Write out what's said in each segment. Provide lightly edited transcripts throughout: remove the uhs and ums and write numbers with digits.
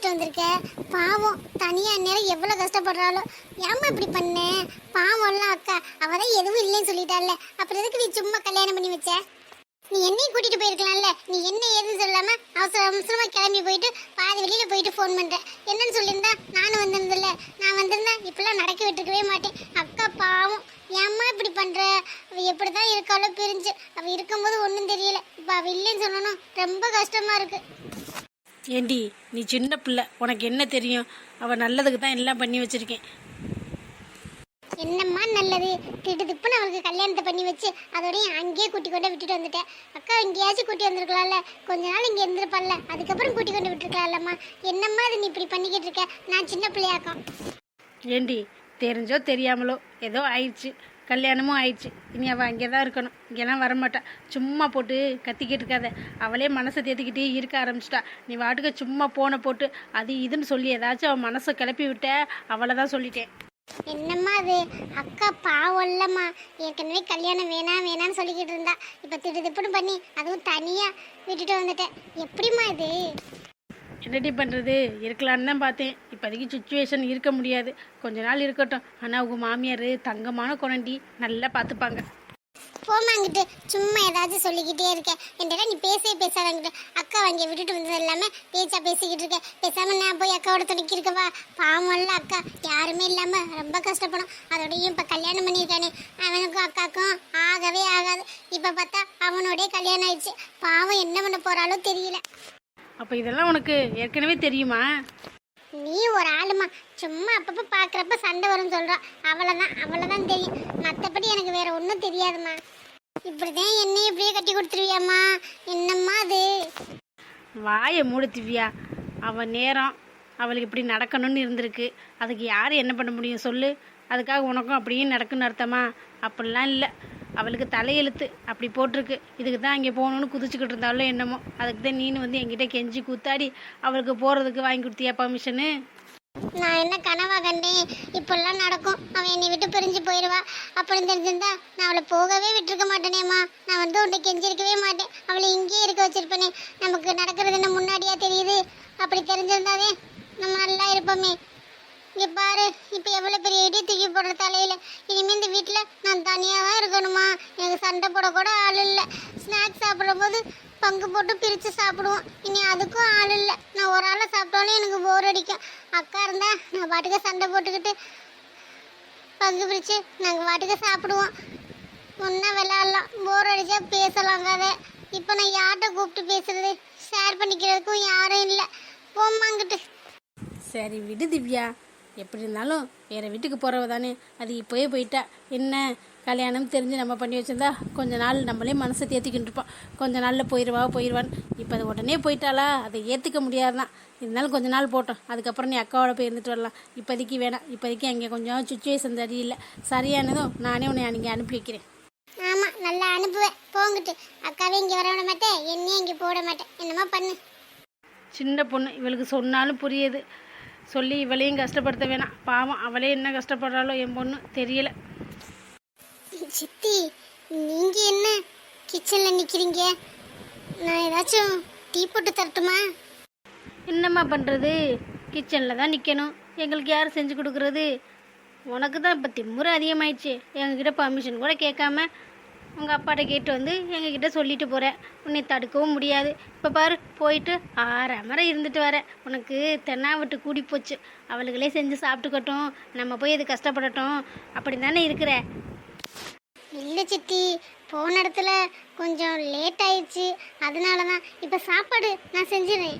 வச்சுட்டு வந்திருக்க. பாவம் தனியா நேரம் எவ்வளவு கஷ்டப்படுறாளோ. ஏம்மா இப்படி பண்ண? பாவம்ல அக்கா, அவதான் எதுவும் இல்லைன்னு சொல்லிட்டால, அப்புறம் எதுக்கு நீ சும்மா கல்யாணம் பண்ணி வச்ச? நீ என்னையும் கூட்டிட்டு போயிருக்கலாம்ல. நீ என்ன ஏதுன்னு சொல்லாம அவசர அவசரமா கிளம்பி போயிட்டு பாதி வெளியில போயிட்டு ஃபோன் பண்ற. என்னன்னு சொல்லியிருந்தா நானும் வந்திருந்தல. நான் வந்திருந்தா இப்பெல்லாம் நடக்க விட்டுருக்கவே மாட்டேன். அக்கா பாவம், ஏம்மா இப்படி பண்ற? அவ எப்படிதான் இருக்காளோ பிரிஞ்சு. அவ இருக்கும்போது ஒன்றும் தெரியல, இப்ப அவ இல்லைன்னு சொன்னோம் ரொம்ப கஷ்டமா இருக்கு. ஏண்டி நீ சின்ன பிள்ளை, உனக்கு என்ன தெரியும்? அவள் நல்லதுக்கு தான் எல்லாம் பண்ணி வச்சிருக்கேன். என்னம்மா நல்லது? திடுதிப்புன்னு அவளுக்கு கல்யாணத்தை பண்ணி வச்சு அதோடய அங்கேயே கூட்டி கொண்டு விட்டுட்டு வந்துட்டேன். அக்கா எங்கேயாச்சும் கூட்டி வந்திருக்கலாம்ல, கொஞ்ச நாள் இங்கே இருந்திருப்பாள்ல, அதுக்கப்புறம் கூட்டி கொண்டு விட்டுருக்கலாம்லம்மா. என்னம்மா அது நீ இப்படி பண்ணிக்கிட்டு இருக்க? நான் சின்ன பிள்ளையாக்கம். ஏண்டி தெரிஞ்சோ தெரியாமலோ ஏதோ ஆயிடுச்சு, கல்யாணமும் ஆயிடுச்சு. இனி அவள் அங்கே தான் இருக்கணும், இங்கெல்லாம் வரமாட்டா. சும்மா போட்டு கத்திக்கிட்டு இருக்காத. அவளே மனசை தேத்திக்கிட்டே இருக்க ஆரம்பிச்சிட்டா. நீ வாட்டுக்கு சும்மா போன போட்டு அது இதுன்னு சொல்லி ஏதாச்சும் அவன் மனசை கிளப்பி விட்ட, அவளை தான் சொல்லிட்டேன். என்னம்மா அது? அக்கா பாவம் இல்லம்மா, ஏற்கனவே கல்யாணம் வேணாம் வேணான்னு சொல்லிக்கிட்டு இருந்தா. இப்போ திடுதிப்புன்னு பண்ணி அதுவும் தனியாக விட்டுட்டு வந்துட்டேன். எப்படிம்மா இது? என்னடி பண்ணுறது? இருக்கலான்னு தான் பார்த்தேன். இப்போதைக்கு சுச்சுவேஷன் இருக்க முடியாது, கொஞ்ச நாள் இருக்கட்டும். ஆனால் உங்கள் மாமியார் தங்கமான குழந்தை, நல்லா பார்த்துப்பாங்க. போமாங்கிட்டு சும்மா ஏதாச்சும் சொல்லிக்கிட்டே இருக்கேன். என்கிட்ட நீ பேசவே பேசாதங்கிட்ட. அக்கா அங்கே விட்டுட்டு வந்தது இல்லாமல் பேச்சா பேசிக்கிட்டு இருக்கேன். பேசாமல் நான் போய் அக்காவோட துணைக்கி இருக்கவா? பாவம்ல அக்கா, யாருமே இல்லாமல் ரொம்ப கஷ்டப்படும். அதோடையும் இப்போ கல்யாணம் பண்ணியிருக்கானே, அவனுக்கும் அக்காக்கும் ஆகவே ஆகாது. இப்போ பார்த்தா அவனோடய கல்யாணம் ஆயிடுச்சு. பாவம் என்ன பண்ண போகிறாலோ தெரியல. அப்போ இதெல்லாம் உனக்கு ஏற்கனவே தெரியுமா? நீ ஒரு ஆளுமா, சும்மா அப்பப்போ பார்க்குறப்ப சண்டை வரும்னு சொல்கிறான். அவ்வளோதான் தெரியும். மற்றபடி எனக்கு வேற ஒன்றும் தெரியாதுமா. இப்படிதான் என்னையும் இப்படியே கட்டி கொடுத்துருவியாம்மா? என்னம்மா அது? வாயை மூடு திவ்யா. அவன் நேரம் அவளுக்கு இப்படி நடக்கணும்னு இருந்திருக்கு. அதுக்கு யார் என்ன பண்ண முடியும் சொல்லு? அதுக்காக உனக்கும் அப்படியே நடக்குன்னு அர்த்தமா? அப்படிலாம் இல்லை. அவளுக்கு தலையெழுத்து அப்படி போட்டிருக்கு. இதுக்கு தான் அங்கே போகணுன்னு குதிச்சுக்கிட்டு இருந்தாலும் என்னமோ. அதுக்கு தான் நீனு வந்து என்கிட்ட கெஞ்சி கூத்தாடி அவளுக்கு போகிறதுக்கு வாங்கி கொடுத்தியா பர்மிஷனு? நான் என்ன கனவா கண்டேன்? இப்பெல்லாம் நடக்கும். அவன் என்னை விட்டு பிரிஞ்சு போயிடுவா அப்படின்னு தெரிஞ்சிருந்தா நான் அவளை போகவே விட்டுருக்க மாட்டேனேம்மா. நான் வந்து உன்னை கெஞ்சிருக்கவே மாட்டேன். அவளை இங்கேயே இருக்க வச்சிருப்பேனே. நமக்கு நடக்கிறது என்ன முன்னாடியா தெரியுது? அப்படி தெரிஞ்சிருந்தாவே நம்ம நல்லா இருப்போமே. இங்கே பாரு, இப்போ எவ்வளோ பெரிய இடி தூக்கி போடுற தலையில். இனிமேல் இந்த வீட்டில் நான் தனியாக தான் இருக்கணுமா? எனக்கு சண்டை போட கூட ஆள் இல்லை. ஸ்நாக்ஸ் சாப்பிடும்போது பங்கு போட்டு பிரித்து சாப்பிடுவோம். இனி அதுக்கும் ஆள் இல்லை. நான் ஒரு ஆளை சாப்பிட்டாலும் எனக்கு போர் அடிக்கும். அக்கா இருந்தா நான் பாட்டுக்கு சண்டை போட்டுக்கிட்டு பங்கு பிரித்து நாங்கள் பாட்டுக்கு சாப்பிடுவோம். ஒன்றா விளையாடலாம், போர் அடித்தா பேசலாம் கதை. இப்போ நான் யார்கிட்ட கூப்பிட்டு பேசுறது? ஷேர் பண்ணிக்கிறதுக்கும் யாரும் இல்லை. போம்மாங்கிட்டு. சரி விடு திவ்யா. எப்படி இருந்தாலும் வேறு வீட்டுக்கு போகிறவ தானே. அது இப்போயே போயிட்டா என்ன? கல்யாணம் தெரிஞ்சு நம்ம பண்ணி வச்சிருந்தா கொஞ்ச நாள் நம்மளே மனசை தேத்திக்கிட்டு இருப்போம். கொஞ்ச நாளில் போயிடுவான்னு. இப்போ அது உடனே போயிட்டாளா? அதை ஏற்றுக்க முடியாதுதான். இருந்தாலும் கொஞ்ச நாள் போட்டோம், அதுக்கப்புறம் நீ அக்காவோட போய் இருந்துட்டு வரலாம். இப்போதைக்கு வேணாம். இப்போதைக்கு அங்கே கொஞ்சம் சுச்சுவேஷன் சரியில்லை. சரியானதும் நானே உன்னை அங்கே அனுப்பி வைக்கிறேன். ஆமாம், நல்லா அனுப்புவேன். போங்கிட்டு. அக்காவே இங்கே வர விட மாட்டேன், என்னையும் இங்கே போட மாட்டேன். என்னமா பண்ணு. சின்ன பொண்ணு, இவளுக்கு சொன்னாலும் புரியுது. சொல்லி இவளையும் கஷ்டப்படுத்த வேணாம். பாவம், அவளே என்ன கஷ்டப்படுறாளோ என் பொண்ணு தெரியல. சித்தி, நீங்க என்ன கிச்சன்ல நிக்கிறீங்க? நான் ஏதாச்சும் டீ போட்டு தரட்டுமா? என்னம்மா பண்ணுறது? கிச்சனில் தான் நிற்கணும். எங்களுக்கு யார் செஞ்சு கொடுக்குறது? உனக்கு தான் இப்போ திமுறை அதிகமாயிடுச்சு. எங்ககிட்ட பர்மிஷன் கூட கேட்காம உங்கள் அப்பாட்ட கேட்டு வந்து எங்ககிட்ட சொல்லிட்டு போகிறேன். உன்னை தடுக்கவும் முடியாது. இப்போ பாரு, போயிட்டு 6 மணி இருந்துட்டு வர. உனக்கு தென்னாவட்டு கூடி போச்சு. அவளுகளே செஞ்சு சாப்பிட்டுக்கட்டும், நம்ம போய் இது கஷ்டப்படட்டும். அப்படி தானே இருக்கிற? இல்லை சித்தி, போன இடத்துல கொஞ்சம் லேட் ஆயிடுச்சு. அதனால தான். இப்போ சாப்பாடு நான் செஞ்சிடறேன்.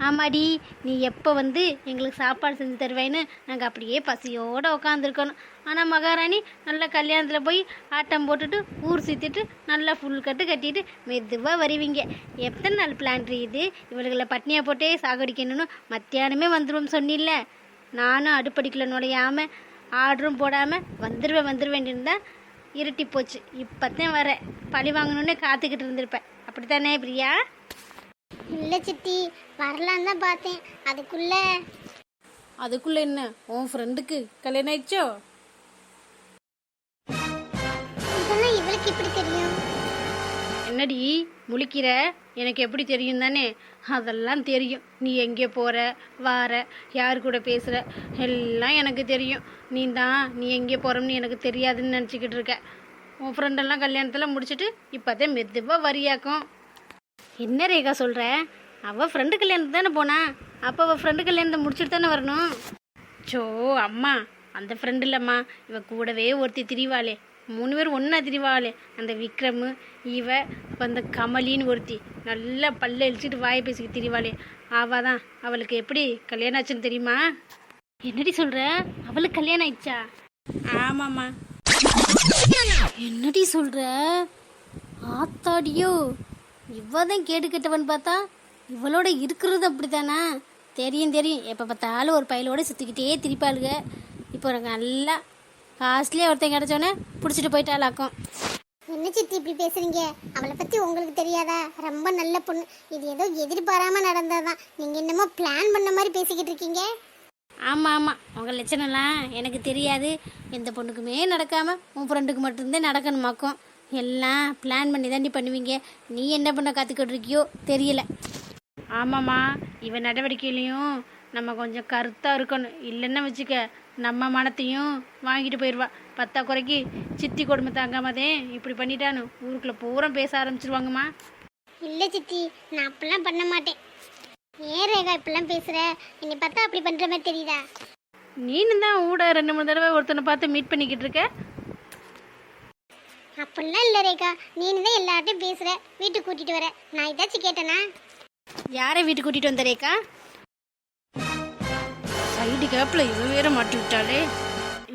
ஆமாடி, நீ எப்போ வந்து எங்களுக்கு சாப்பாடு செஞ்சு தருவேன்னு நாங்கள் அப்படியே பசியோடு உக்காந்துருக்கணும். ஆனால் மகாராணி நல்லா கல்யாணத்தில் போய் ஆட்டம் போட்டுட்டு ஊர் சுற்றிட்டு நல்லா ஃபுல் கட்டு கட்டிட்டு மெதுவாக வருவீங்க. எத்தனை நாள் பிளான்ட்ரி இது? இவளுகளை பட்னியாக போட்டே சாகடிக்கணும்னு மத்தியானமே வந்துடும் சொன்னில்ல. நானும் அடுப்படிக்கில் நுழையாமல் ஆர்டரும் போடாமல் வந்துடுவேன் இருந்தால் இருட்டி போச்சு. இப்போத்தான் வர பழி வாங்கணுன்னே காத்துக்கிட்டு இருந்திருப்பேன். அப்படித்தானே பிரியா? இல்லை சித்தி, வரலான்னு தான் பார்த்தேன். அதுக்குள்ளே என்ன உன் ஃப்ரெண்டுக்கு கல்யாணம் ஆயிடுச்சோ? இதெல்லாம் இவளுக்கு இப்படி தெரியும்? என்ன என்னடி முழிக்கிற? எனக்கு எப்படி தெரியும் தானே? அதெல்லாம் தெரியும். நீ எங்கே போகிற வார, யார் கூட பேசுகிற, எல்லாம் எனக்கு தெரியும். நீ எங்கே போகிறோம்னு எனக்கு தெரியாதுன்னு நினச்சிக்கிட்டு இருக்க. உன் ஃப்ரெண்டெல்லாம் கல்யாணத்தில் முடிச்சுட்டு இப்போதான் மெதுவாக வரியாக்கும். என்ன ரேகா சொல்கிற? அவள் ஃப்ரெண்டு கல்யாணத்துக்கு தானே போனா? அப்போ அவள் ஃப்ரெண்டு கல்யாணத்தை முடிச்சுட்டு தானே வரணும். சோ அம்மா, அந்த ஃப்ரெண்டு இல்லைம்மா, இவ கூடவே ஒருத்தி திரிவாளே, 3 பேர் ஒன்றா திரிவாளே, அந்த விக்ரமு, இவ, அப்போ அந்த கமலின்னு ஒருத்தி நல்லா பல்ல இழிச்சிட்டு வாயை பேசிக்கிட்டு திரிவாளே, அவள் தான். அவளுக்கு எப்படி கல்யாணம் ஆச்சுன்னு தெரியுமா? என்னடி சொல்கிற? அவளுக்கு கல்யாணம் ஆயிடுச்சா? ஆமாம்மா. என்னடி சொல்கிற? ஆத்தாடியோ, இவ தான் கேட்டு கெட்டவன் பார்த்தா இவளோட இருக்கிறது அப்படி தானா? தெரியும் தெரியும், எப்போ பார்த்தாலும் ஒரு பையலோட சுற்றிக்கிட்டே திரிப்பாளுங்க. இப்போ எனக்கு நல்லா காஸ்ட்லியாக ஒருத்தன் கிடச்சோன்னே பிடிச்சிட்டு போயிட்டாளாக்கும். என்ன சித்தி இப்படி பேசுறீங்க? அவளை பத்தி உங்களுக்கு தெரியாதா? ரொம்ப நல்ல பொண்ணு. இது ஏதோ எதிர்பாராம நடந்ததுதான். நீங்க என்னமோ பிளான் பண்ண மாதிரி பேசிக்கிட்டு இருக்கீங்க. ஆமாம் ஆமாம், உங்கள் லட்சணம்லாம் எனக்கு தெரியாது. எந்த பொண்ணுக்குமே நடக்காமல் உன் ஃப்ரெண்டுக்கு மட்டும்தான் நடக்கணுமாக்கும். எல்லாம் பிளான் பண்ணி தாண்டி பண்ணுவீங்க. நீ என்ன பண்ண காத்துக்கிட்டு இருக்கியோ தெரியல. ஆமாம்மா, இவன் நடவடிக்கையிலையும் நம்ம கொஞ்சம் கருத்தாக இருக்கணும். இல்லைன்னா வச்சுக்க, நம்ம மனத்தையும் வாங்கிட்டு போயிடுவா. 10 குறைக்கு சித்தி கொடுமை தாங்காமதே இப்படி பண்ணிட்டான்னு ஊருக்குள்ளே பூரா பேச ஆரம்பிச்சிருவாங்கம்மா. இல்ல சித்தி, நான் அப்படிலாம் பண்ண மாட்டேன். ஏன் ரேகா இப்படிலாம் பேசுற? என்னை பார்த்தா அப்படி பண்ற மாதிரி தெரியுதா? நீனு தான் ஊட 2-3 தடவை ஒருத்தனை பார்த்து மீட் பண்ணிக்கிட்டு இருக்க. அப்படிலாம் இல்லை ரேகா, நீனு தான் எல்லார்ட்டையும் பேசுற, வீட்டுக்கு கூட்டிட்டு வர. நான் ஏதாச்சும் கேட்டேனா? யாரை வீட்டுக்கு கூட்டிகிட்டு வந்த ரேகா? சைடு கேப்பில் இவ வேற மாட்டி விட்டாளே.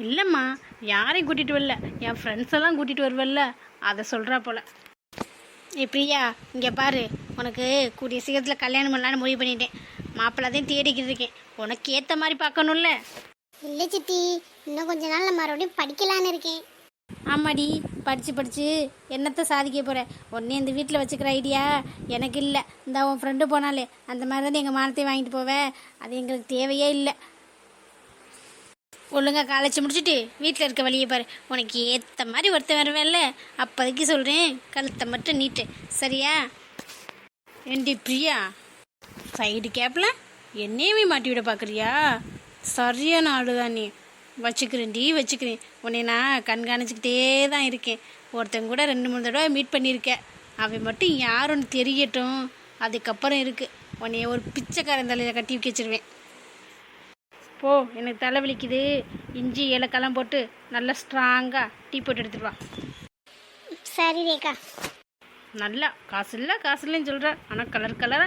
இல்லைம்மா, யாரையும் கூட்டிகிட்டு வரல, என் ஃப்ரெண்ட்ஸ் எல்லாம் கூட்டிகிட்டு வருவல்ல, அதை சொல்கிறா போல. பிரியா, இங்கே பாரு, உனக்கு கூடிய சீக்கிரத்தில் கல்யாணம் பண்ணலான்னு முடிவு பண்ணிட்டேன். மாப்பிள்ளாதையும் தேடிக்கிட்டு இருக்கேன். உனக்கு ஏற்ற மாதிரி பார்க்கணும்ல. இல்லை சித்தி, இன்னும் கொஞ்ச நாள் நான் மறுபடியும் படிக்கலான்னு இருக்கேன். ஆமாடி, படித்து என்னத்தை சாதிக்க போகிற? உடனே இந்த வீட்டில் வச்சுக்கிற ஐடியா எனக்கு இல்லை. இந்த உன் ஃப்ரெண்டு போனாலே அந்த மாதிரி தானே எங்கள் மானத்தை வாங்கிட்டு போவேன். அது எங்களுக்கு தேவையே இல்லை. ஒழுங்கா காலேஜ் முடிச்சுட்டு வீட்டில் இருக்க வழியை பாரு. உனக்கு ஏற்ற மாதிரி ஒருத்தன் வருவேன்ல, அப்போதைக்கு சொல்கிறேன், கழுத்தை மட்டும் நீட்டு, சரியா? ஏண்டி பிரியா, சைடு கேப்பில் என்னையுமே மாட்டி விட பார்க்குறியா? சரியான ஆளுதான் நீ. வச்சுக்கிறேன். உன்னை நான் கண்காணிச்சிக்கிட்டே தான் இருக்கேன். ஒருத்தன் கூட 2-3 தடவை மீட் பண்ணியிருக்கேன். அவன் மட்டும் யாருன்னு தெரியட்டும், அதுக்கப்புறம் இருக்குது. உன்னைய ஒரு பிச்சைக்காரன் தலையில் கட்டி வச்சிருவேன். போ, எனக்கு தலை வலிக்குது. இஞ்சி ஏலக்காலாம் போட்டு நல்லா ஸ்ட்ராங்காக டீ போட்டு எடுத்துட்டு வா. சரி ரேகா. நல்லா காசு இல்லைன்னு சொல்கிறேன், ஆனால் கலராக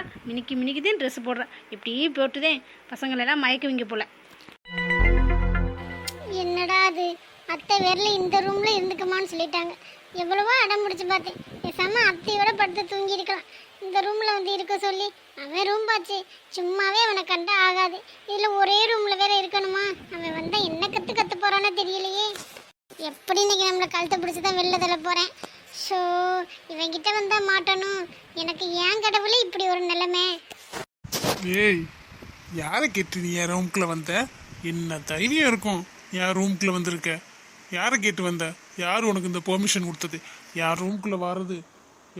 மினிக்குதேன் ட்ரெஸ் போடுறேன். இப்படி போட்டுதேன் பசங்களெல்லாம் மயக்குவீங்க போல. என்னடா அது, அத்தை வேறல இந்த ரூம்ல இருந்துக்குமான்னு சொல்லிட்டாங்க. எவ்வளவோ அடம் முடிச்சு பார்த்தேன். பேசாம அத்தையோட படுத்து தூங்கி இருக்கலாம். இந்த ரூம்ல வந்து இருக்க சொல்லி அவன் ரூம் பாச்சு. சும்மாவே அவனை கண்டா ஆகாது. இதுல ஒரே ரூம்ல வேற இருக்கணுமா? அவன் வந்தா என்ன கத்து போறான்னு தெரியலையே. எப்படி இன்னைக்கு நம்மளை கழுத்தை பிடிச்சிதான் வெளில தள்ள போறேன். ஸோ இவன்கிட்ட வந்தா மாட்டணும். எனக்கு ஏன் கடவுளே இப்படி ஒரு நிலைமை. ஏய், யாரை கேட்டு நீ என் ரூம்குள்ள வந்த? என்ன தைரியம் இருக்கும் என் ரூம்குள்ள வந்திருக்க? யாரை கேட்டு வந்த? யார் உனக்கு இந்த பெர்மிஷன் கொடுத்தது? என் ரூம்குள்ள வர்றது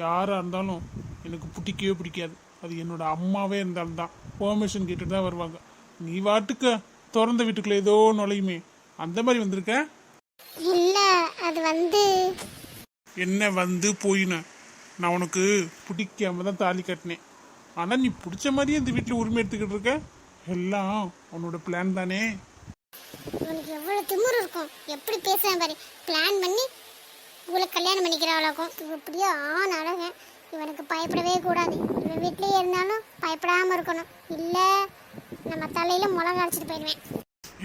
யாராக இருந்தாலும் எனக்கு பிடிக்கவே பிடிக்காது. அது என்னோட அம்மாவே இருந்தாலும் தான் பெர்மிஷன் கேட்டுட்டு தான் வருவாங்க. நீ வாட்டுக்க திறந்த வீட்டுக்குள்ள ஏதோ நுழையுமே, அந்த மாதிரி வந்திருக்க? இல்ல, அது வந்து என்ன வந்து போயின? நான் உனக்கு பிடிக்காம தான் தாலி கட்டினேன். ஆனால் நீ பிடிச்ச மாதிரியே இந்த வீட்டில் உரிமை எடுத்துக்கிட்டு இருக்க. எல்லாம் உன்னோட பிளான் தானே? உனக்கு எவ்வளவு திமிரு இருக்கும்? எப்படி பேசுறேன் பாரு. பிளான் பண்ணி இவளை கல்யாணம் பண்ணிக்கிறாளாக்கும். இவ இப்படியே அழகன். இவனுக்கு பயப்படவே கூடாது. இவன் வீட்லயே இருந்தாலும் பயப்படாம இருக்கணும். இல்ல நம்ம தலையில முளக அரைச்சிட்டு போயிடுவேன்.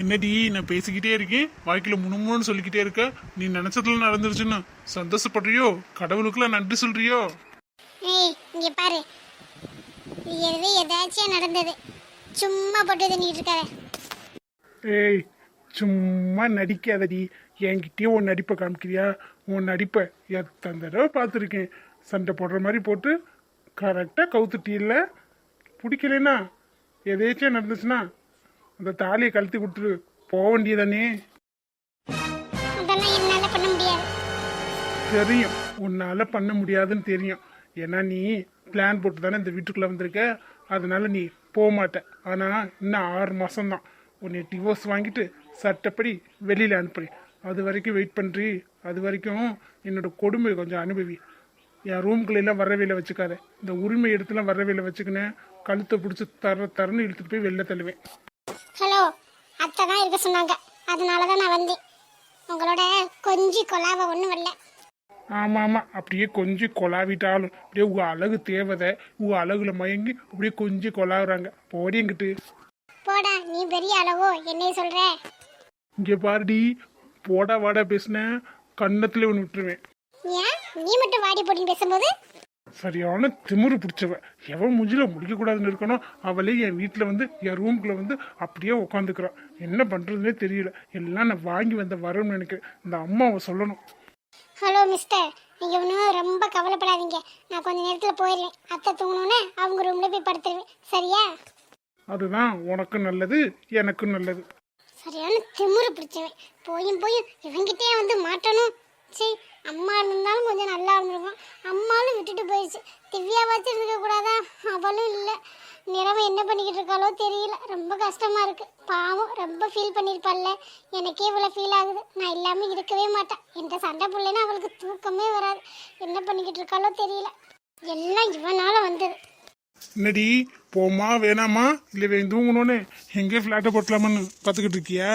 என்னடி, நான் பேசிக்கிட்டே இருக்கேன், வாய்க்குள்ள முணுமுணுன்னு சொல்லிக்கிட்டே இருக்க. நீ நினைச்சதுல நடந்துருச்சுன்னு சந்தோஷப்படுறியோ? கடவுளுக்குலாம் நன்றி சொல்றியோ? ஏய், இங்க பாரு, இது ஏதாச்சும் நடந்தது. சும்மா போட்டு தண்ணிட்டு இருக்காத. ஏய், சும்மா நடிக்காதடி. என்கிட்டயே உன் நடிப்பை காமிக்கிறியா? உன் நடிப்பை எத்தனை தடவை பார்த்துருக்கேன். சண்டை போடுற மாதிரி போட்டு கரெக்டாக கவுத்துட்டியில். பிடிக்கலன்னா எதேச்சும் நடந்துச்சுன்னா அந்த தாலியை கழுத்தி கொடுத்துட்டு போக வேண்டியதானே? அதெல்லாம் என்னால பண்ண முடியாது. தெரியும், உன்னால பண்ண முடியாதுன்னு தெரியும். ஏன்னா நீ பிளான் போட்டு தானே இந்த வீட்டுக்குள்ளே வந்திருக்க, அதனால நீ போக மாட்ட. ஆனால் இன்னும் 6 மாதம்தான். உன்னை டிவோர்ஸ் வாங்கிட்டு சட்டப்படி வெளியில் அனுப்புறேன். அது வரைக்கும் வெயிட் பண்ணுறி. அது வரைக்கும் என்னோட கொடுமை கொஞ்சம் அனுபவி. என் ரூம்குள்ளெல்லாம் வரவேல வச்சுக்காத. இந்த உரிமை எடுத்துலாம் வரவேல வச்சுக்கினேன், கழுத்தை பிடிச்சி தரன்னு இழுத்துட்டு போய் வெளில தள்ளுவேன். ஹலோ, அத்தை தான் இருக்க சொன்னாங்க, அதனால தான் நான் வந்தேன். உங்களோட கொஞ்சி கொலாவை ஒன்றும் வரல. ஆமாம் ஆமாம், அப்படியே கொஞ்சம் கொலாவிட்டாலும் அப்படியே உங்கள் அழகு தேவதை, உங்கள் அழகுல மயங்கி அப்படியே கொஞ்சம் கொலாவுறாங்க. போடியங்கிட்டு போடா, நீ பெரிய அளவோ என்னைய சொல்ற? இங்கே பாருடி, போடா வாடா பேசினேன் கன்னத்துல ஒன்று விட்டுருவேன். ஏன் நீ மட்டும் வாடி போடின்னு பேசும்போது? சரியான திமிரு பிடிச்சவ. எவன் மூஞ்சில முடிக்கக்கூடாதுன்னு இருக்கணும், அவளே என் வீட்டில் வந்து என் ரூம்குள்ளே வந்து அப்படியே உட்காந்துக்கிறான். என்ன பண்ணுறதுனே தெரியல. எல்லாம் நான் வாங்கி வந்த வரணும்னு நினைக்கிறேன். இந்த அம்மாவை சொல்லணும். ஹலோ மிஸ்டர், நீங்கள் ஒன்றும் ரொம்ப கவலைப்படாதீங்க. நான் கொஞ்சம் நேரத்தில் போயிடுவேன். அத்தை தூங்கணுன்னு அவங்க ரூமில் போய் படுத்துருவேன். சரியா? அதுதான் உனக்கும் நல்லது, எனக்கும் நல்லது. சரியான திமிரு பிடிச்சவன். போயும் இவங்கிட்டே வந்து மாட்டணும். சரி, அம்மா இருந்தாலும் கொஞ்சம் நல்லா இருந்திருக்கும். அம்மாவும் விட்டுட்டு போயிடுச்சு. திவ்யாவாச்சும் இருக்க கூடாதா? அவளும் இல்லை. நிறவை என்ன பண்ணிக்கிட்டு இருக்காளோ தெரியல. ரொம்ப கஷ்டமா இருக்கு. பாவம், ரொம்ப ஃபீல் பண்ணியிருப்பாள்ல. எனக்கே இவ்வளோ ஃபீல் ஆகுது. நான் இல்லாமல் இருக்கவே மாட்டேன். எந்த சண்டை பிள்ளைன்னா அவளுக்கு தூக்கமே வராது. என்ன பண்ணிக்கிட்டு இருக்காளோ தெரியல. எல்லாம் இவனால வந்தது. என்னடி, போமா வேணாமா இல்லை தூங்கணும்னு எங்கே ஃப்ளாட்டை போட்டலாமான்னு பார்த்துக்கிட்டு இருக்கியா?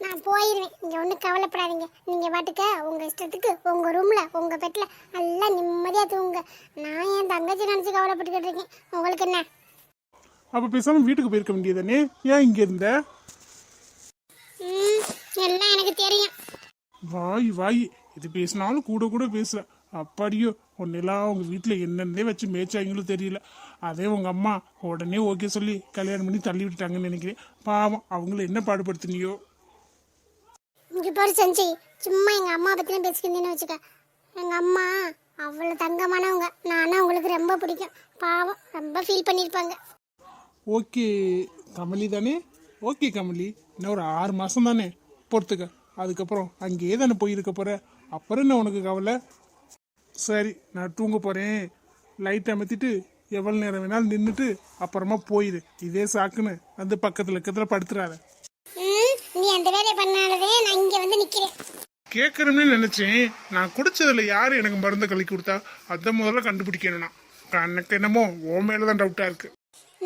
நான் போயிடுவேன். நீங்கள் ஒன்றும் கவலைப்படாதீங்க. நீங்கள் பாட்டுக்க உங்கள் இஷ்டத்துக்கு உங்கள் ரூமில் உங்கள் பெட்டில் நல்லா நிம்மதியாக தூங்குங்க. நான் என் தங்கச்சி நினச்சி கவலைப்பட்டுக்கிட்டு இருக்கேன். உங்களுக்கு என்ன? அப்போ பேசாமல் வீட்டுக்கு போயிருக்க வேண்டியதானே, ஏன் இங்கே இருந்த? எல்லாம் எனக்கு தெரியும். வாய் வாய், இது பேசினாலும் கூட கூட பேசுற. அப்பாடியோ, ஒன்னெல்லாம் உங்க வீட்டில் என்னென்னே வச்சு மேய்ச்சாங்களும் தெரியல. அதே உங்க அம்மா உடனே ஓகே சொல்லி கல்யாணம் பண்ணி தள்ளி விட்டுட்டாங்கன்னு நினைக்கிறேன். பாவம், அவங்கள என்ன பாடுபடுத்தினியோ. இங்கே பாரு செஞ்சு, சும்மா எங்கள் அம்மா பற்றிலாம் பேசிக்கிட்டேன்னு வச்சுக்க. எங்கள் அம்மா அவ்வளோ தங்கமானவங்க. நானும் அவங்களுக்கு ரொம்ப பிடிக்கும். பாவம், ரொம்ப ஃபீல் பண்ணியிருப்பாங்க. ஓகே கமலி தானே? ஓகே கமலி, இன்னும் ஒரு 6 மாதம் தானே பொறுத்துக்க. அதுக்கப்புறம் அங்கேயே தானே போயிருக்க போகிற. அப்புறம் என்ன உனக்கு கவலை? சரி, நான் தூங்க போகிறேன். லைட் அமர்த்திட்டு எவ்வளோ நேரம் வேணாலும் நின்றுட்டு அப்புறமா போயிடு. இதே சாக்குன்னு வந்து பக்கத்தில் படுத்துறாத. நீ அந்த வேலையை பண்ணாலதே நான் இங்கே வந்து நிற்கிறேன். கேட்குறேன்னு நினச்சேன். நான் குடிச்சதில் யார் எனக்கு மருந்து கலக்கி கொடுத்தா அதை முதல்ல கண்டுபிடிக்கணும்னா. எனக்கு என்னமோ ஓ மேலே தான் டவுட்டாக இருக்குது.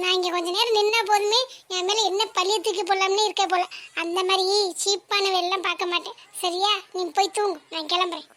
நான் இங்கே கொஞ்ச நேரம் நின்னா போதுமே என் மேலே என்ன பள்ளியை தூக்கி போடலாம்னு இருக்க போல. அந்த மாதிரி சீப்பான வேலைலாம் பார்க்க மாட்டேன். சரியா? நீ போய் தூங்கு, நான் கிளம்புறேன்.